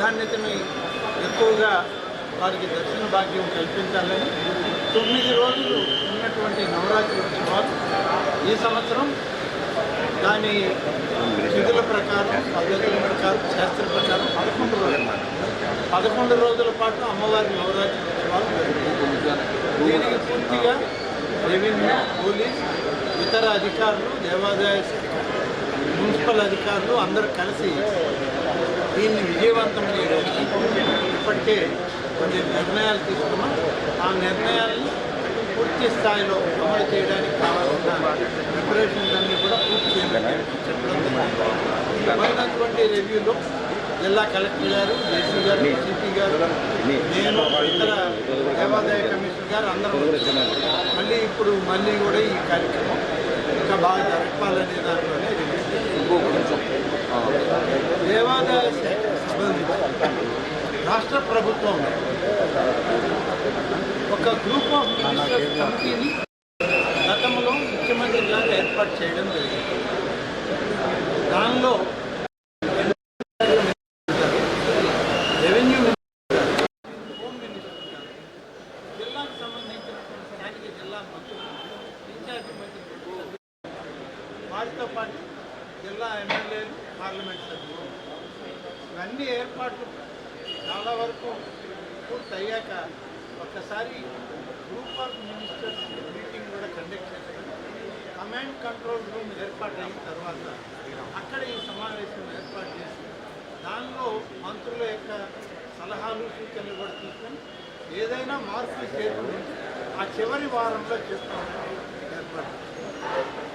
ప్రాధాన్యతని ఎక్కువగా వారికి దర్శన భాగ్యం కల్పించాలని 9 రోజులు ఉన్నటువంటి నవరాత్రి ఉత్సవాలు ఈ సంవత్సరం దాని విధుల ప్రకారం పద్ధతుల ప్రకారం శాస్త్ర ప్రకారం 11 రోజుల పాటు అమ్మవారి నవరాత్రి ఉత్సవాలు జరుగుతాయి. దీనికి పూర్తిగా రెవెన్యూ, పోలీస్, ఇతర అధికారులు, దేవాదాయ శాఖ, మున్సిపల్ అధికారులు అందరూ కలిసి దీన్ని విజయవంతం చేయడానికి ఇప్పటికే కొన్ని నిర్ణయాలు తీసుకున్నాం. ఆ నిర్ణయాలను పూర్తి స్థాయిలో అమలు చేయడానికి కావాల్సిన ప్రిపరేషన్స్ అన్నీ కూడా పూర్తి చేయాలని చెప్పడం జరిగింది. పోయినటువంటి రివ్యూలో జిల్లా కలెక్టర్ గారు, జేసీ గారు, సిపి గారు, నేను, ఇతర దేవాదాయ కమిషనర్ గారు అందరూ మళ్ళీ కూడా ఈ కార్యక్రమం ఇంకా బాగా జరపాలనే దాంట్లోనే దేవాదాయ శాఖ సంబంధించి రాష్ట్ర ప్రభుత్వం ఒక గ్రూప్ ఆఫ్ మినిస్టర్స్ కమిటీని గతంలో ముఖ్యమంత్రి గారు ఏర్పాటు చేయడం జరిగింది. దానిలో రెవెన్యూ మినిస్టర్, హోమ్ మినిస్టర్ గారు, జిల్లాకు సంబంధించినటువంటి స్థానిక జిల్లా మంత్రులు, ఇన్ఛార్జి మంత్రులు, వారితో పాటు జిల్లా ఎమ్మెల్యేలు, పార్లమెంట్ సభ్యులు, ఇవన్నీ ఏర్పాట్లు చాలా వరకు పూర్తయ్యాక ఒక్కసారి గ్రూప్ ఆఫ్ మినిస్టర్స్ మీటింగ్ కూడా కండక్ట్ చేశారు. కమాండ్ కంట్రోల్ రూమ్ ఏర్పాటు అయిన తర్వాత అక్కడ ఈ సమావేశం ఏర్పాటు చేసి దానిలో మంత్రుల యొక్క సలహాలు, సూచనలు కూడా తీసుకొని ఏదైనా మార్పులు చేరుకుని ఆ చివరి వారంలో చేస్తామని ఏర్పాటు చేస్తారు.